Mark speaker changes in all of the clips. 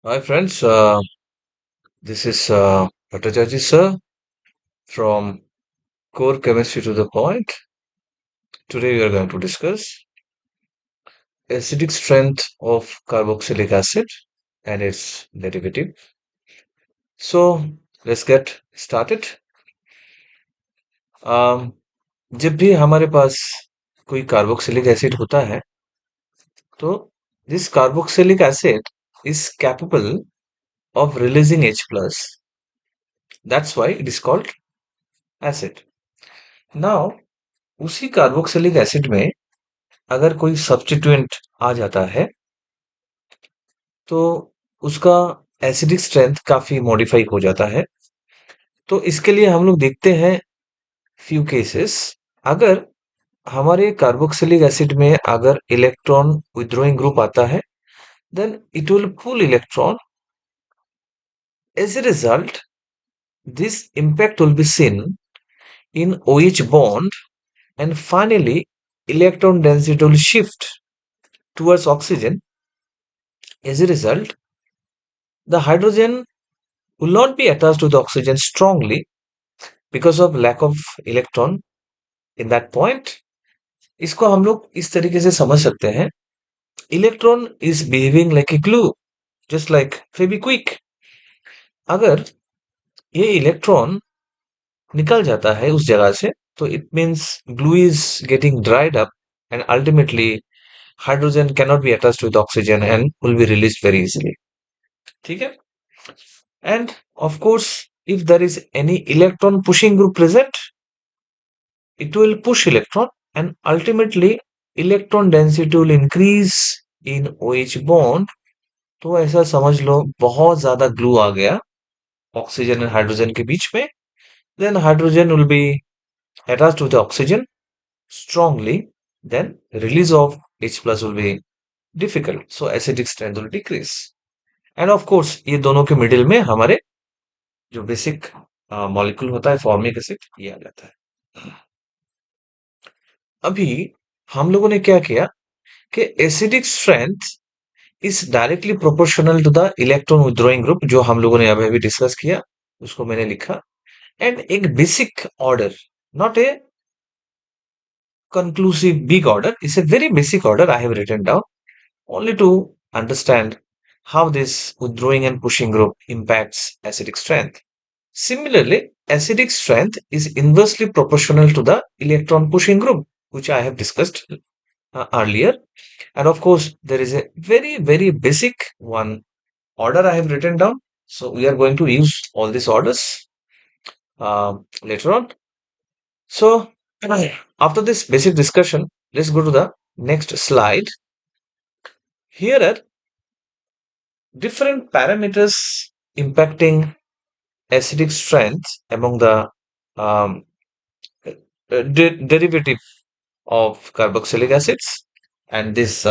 Speaker 1: Hi friends, this is Bhattacharya sir from Core Chemistry to the Point. Today we are going to discuss acidic strength of carboxylic acid and its derivative. So let's get started. Um, जब भी हमारे पास कोई carboxylic acid होता है तो this carboxylic acid is capable of releasing H plus. That's why it is called acid. Now उसी carboxylic acid में अगर कोई सब्स्टिट्यूएंट आ जाता है तो उसका एसिडिक स्ट्रेंथ काफी मॉडिफाई हो जाता है। तो इसके लिए हम लोग देखते हैं फ्यू केसेस। अगर हमारे कार्बोक्सिलिक एसिड में अगर इलेक्ट्रॉन विथड्रॉइंग ग्रुप आता है then it will pull electron. As a result this impact will be seen in OH bond and finally electron density will shift towards oxygen. As a result, the hydrogen will not be attached to the oxygen strongly because of lack of electron in that point. इसको हम लोग इस तरीके से समझ सकते हैं, electron is behaving like a glue just like Fevikwik. अगर ये इलेक्ट्रॉन निकल जाता है उस जगह से तो it means glue is getting dried up and ultimately hydrogen can not be attached with oxygen and will be released very easily. ठीक है। And of course if there is any electron pushing group present, it will push electron and ultimately electron density will increase in OH bond। तो ऐसा समझ लो बहुत ज्यादा glue आ गया oxygen and hydrogen के बीच में। Then hydrogen will be attached to the oxygen strongly, then release of H plus will be difficult, so acidic strength will decrease। and of course ये दोनों के मिडिल में हमारे जो बेसिक मॉलिक्यूल होता है फॉर्मिक एसिड ये आ जाता है। अभी हम लोगों ने क्या किया कि acidic strength is directly proportional to the electron withdrawing group, जो हम लोगों ने अभी अभी डिस्कस किया उसको मैंने लिखा। एंड एक basic order, not a conclusive big order, is a very basic order I have written down only to understand how this withdrawing and pushing group impacts acidic strength. Similarly, acidic strength is inversely proportional to the electron pushing group, which I have discussed earlier. And of course, there is a very, very basic one order I have written down. So we are going to use all these orders later on. So after this basic discussion, let's go to the next slide. Here are different parameters impacting acidic strength among the um, derivative of carboxylic acids, and these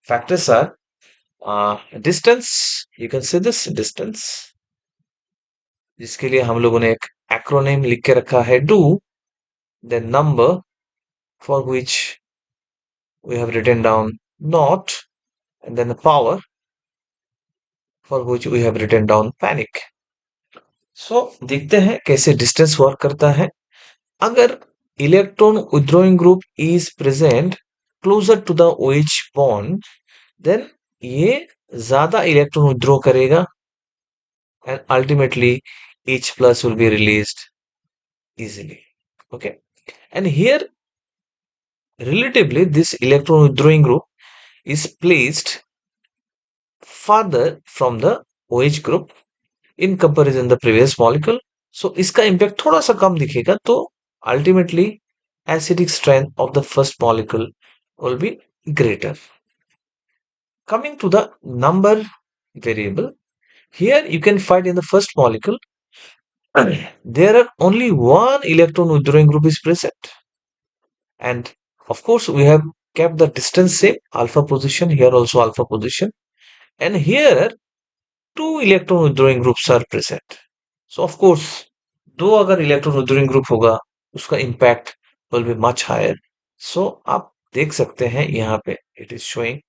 Speaker 1: factors are distance। you can see this distance, जिसके लिए हम लोगों ने एक acronym लिख के रखा है do, then number for which we have written down not, and then the power for which we have written down panic। so देखते हैं कैसे डिस्टेंस वर्क करता है। अगर electron withdrawing group is present closer to the OH bond then ये ज्यादा electron withdraw करेगा and ultimately H plus will be released easily। okay, and here relatively this electron withdrawing group is placed farther from the OH group in comparison the previous molecule, so इसका impact थोड़ा सा कम दिखेगा। तो ultimately acidic strength of the first molecule will be greater। coming to the number variable, here you can find in the first molecule there are only one electron withdrawing group is present, and of course we have kept the distance same, alpha position, here also alpha position, and here two electron withdrawing groups are present। so of course दो अगर electron withdrawing group होगा उसका impact will be much higher। so आप देख सकते हैं यहाँ पे it is showing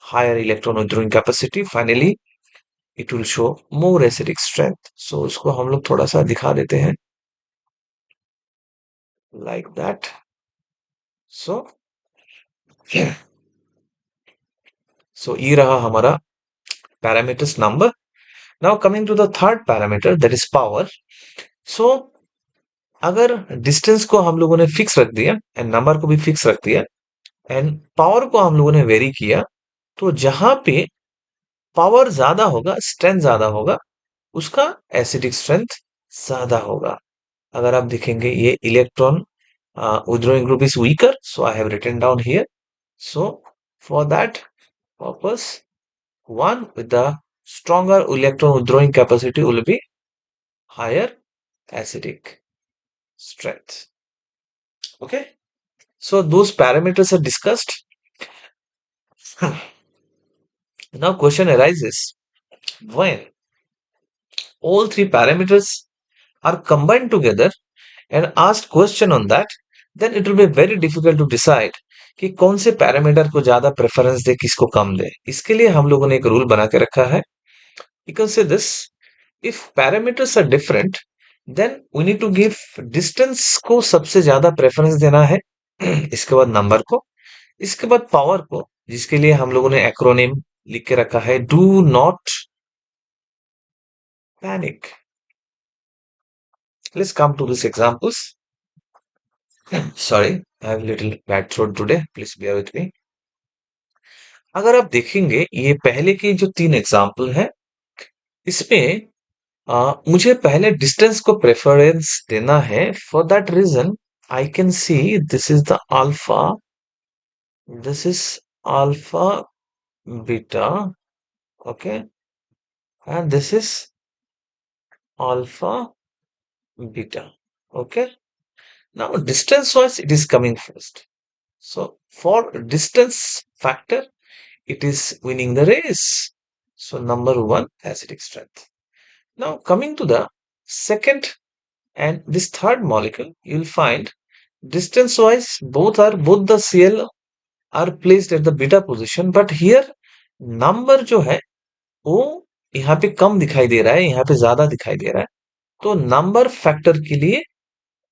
Speaker 1: higher electron withdrawing capacity। finally it will show more acidic strength. So उसको हम लोग थोड़ा सा दिखा देते हैं like that. So so ये रहा हमारा parameters number. Now coming to the third parameter, that is power. So अगर डिस्टेंस को हम लोगों ने फिक्स रख दिया एंड नंबर को भी फिक्स रख दिया एंड पावर को हम लोगों ने वेरी किया, तो जहां पे पावर ज्यादा होगा, स्ट्रेंथ ज्यादा होगा, उसका एसिडिक स्ट्रेंथ ज्यादा होगा. अगर आप देखेंगे ये electron withdrawing group is weaker, so I have written down here. So for that purpose, one with the stronger electron withdrawing capacity will be higher acidic strength. Okay, so those parameters are discussed. Now question arises, when all three parameters are combined together and asked question on that, then it will be very difficult to decide कि कौन से parameter को ज्यादा preference दे, किसको कम दे. इसके लिए हम लोगों ने एक रूल बना के रखा है. You can say this: if parameters are different, then we need to give distance को सबसे ज्यादा प्रेफरेंस देना है, इसके बाद नंबर को, इसके बाद पावर को, जिसके लिए हम लोगों ने एक्रोनिम लिख के रखा है, do not panic. Let's come to these examples. Sorry, I have little bad throat today. Please bear with me. अगर आप देखेंगे ये पहले की जो तीन एग्जाम्पल है, इसमें मुझे पहले डिस्टेंस को प्रेफरेंस देना है. For that reason I can see this is the alpha, this is alpha beta, okay, and this is alpha beta. Okay, now distance wise it is coming first. So for distance factor it is winning the race. So number one, acidic strength. Now coming to the second and this third molecule, you'll find distance wise both the Cl are placed at the beta position, but here number जो है वो यहाँ पे कम दिखाई दे रहा है, यहाँ पे ज्यादा दिखाई दे रहा है. तो नंबर फैक्टर के लिए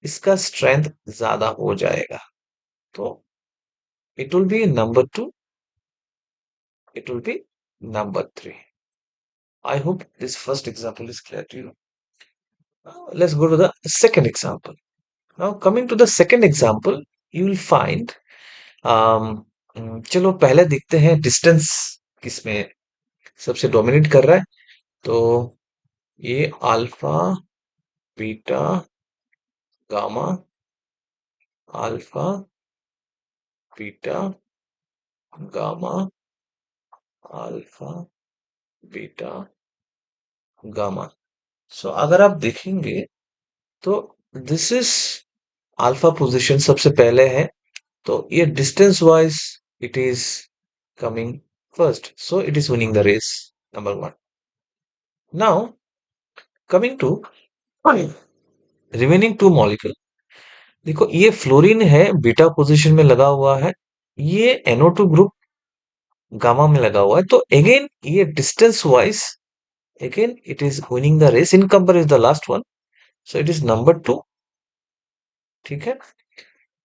Speaker 1: इसका स्ट्रेंथ ज्यादा हो जाएगा. तो it will be number 2, it will be number 3. I hope this first example is clear to you. Now, let's go to the second example. Now coming to the second example, you will find चलो पहले देखते हैं distance किसमें सबसे dominate कर रहा है. तो ये alpha beta gamma, alpha beta gamma, alpha beta gamma. So अगर आप देखेंगे तो दिस इज अल्फा पोजीशन सबसे पहले है, तो ये distance wise it is coming first, so it is winning the race, number one. Now coming to remaining two molecule, देखो ये फ्लोरीन है, बीटा पोजीशन में लगा हुआ है, ये NO2 ग्रुप गामा में लगा हुआ है. तो अगेन ये distance wise again it is winning the race. Incomer is the last one, so it is number 2. ठीक है,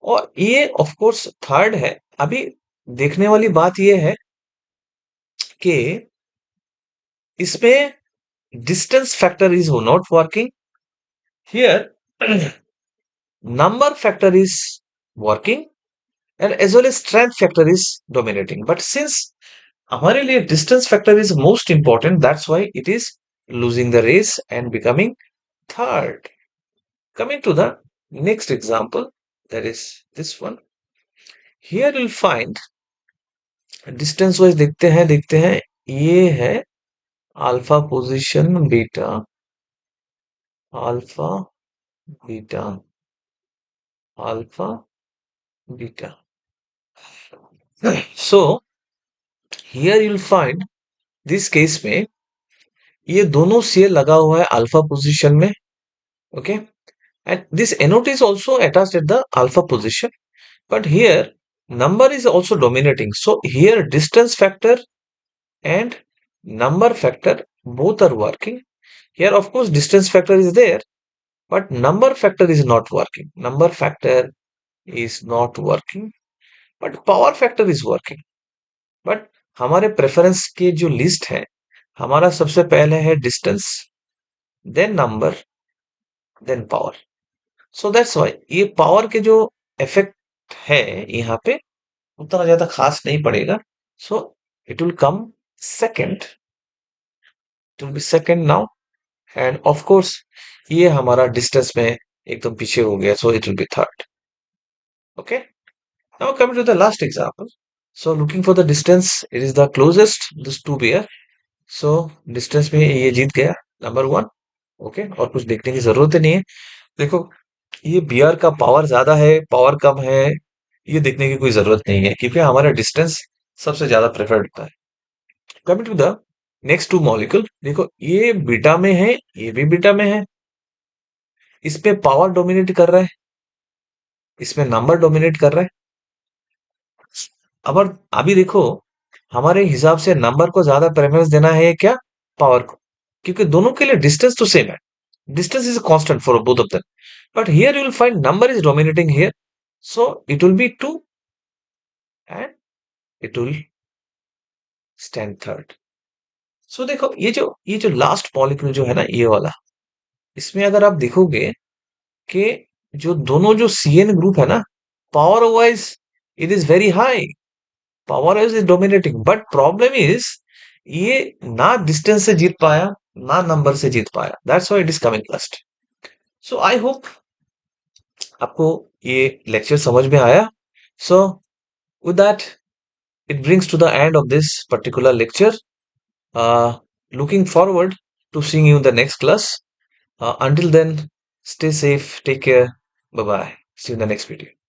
Speaker 1: और ये ऑफ कोर्स थर्ड है. अभी देखने वाली बात ये है कि इसमें distance factor is not working, here number factor is working and as well as strength factor is dominating. But since हमारे लिए distance factor is most important, that's why it is losing the race and becoming third. Coming to the next example, that is this one. Here you'll find distance wise देखते हैं ये है alpha position beta, alpha beta, alpha beta. So here you'll find this case में ये दोनों Cl लगा हुआ है अल्फा पोजीशन में, okay, and this NO2 is also attached at the alpha position, but here number is also dominating. So here distance factor and number factor both are working. Here, of course, distance factor is there, but number factor is not working. Number factor is not working, but power factor is working. But हमारे preference के जो list है, हमारा सबसे पहले है distance, then number, then power. So that's why ये power के जो इफेक्ट है यहाँ पे उतना ज्यादा खास नहीं पड़ेगा. So it will come second, it will be second now. And of course ये हमारा डिस्टेंस में एकदम पीछे हो गया, so it will be third. Okay, now coming to the last example. So looking for the distance, it is the closest this two pair. So distance में ये जीत गया, नंबर वन. ओके, और कुछ देखने की जरूरत ही नहीं है. देखो, ये बियर का पावर ज्यादा है, पावर कम है, ये देखने की कोई जरूरत नहीं है, क्योंकि हमारा डिस्टेंस सबसे ज्यादा प्रेफर्ड होता है. Coming to the next two molecule, देखो ये बीटा में है, ये भी बीटा में है. इसमें पावर डोमिनेट कर रहा है, इसमें नंबर डोमिनेट कर रहा है. अब अभी देखो, हमारे हिसाब से नंबर को ज्यादा प्रेफरेंस देना है क्या, पावर को, क्योंकि दोनों के लिए डिस्टेंस तो सेम है. Distance is a constant for both of them. But here you will find number is dominating here. So it will be 2 and it will stand third. So देखो, ये जो लास्ट मॉलिक्यूल जो है ना, ये वाला, इसमें अगर आप देखोगे कि जो दोनों जो CN ग्रुप है ना, power wise it is very high, power wise is dominating. But problem is ये ना डिस्टेंस से जीत पाया, ना नंबर से जीत पाया. That's why it is coming first. So I hope आपको ये लेक्चर समझ में आया. सो with that, it brings to the end of this particular lecture. Looking forward to seeing you in the next class. Until then, stay safe, take care, bye bye, see you in the next video.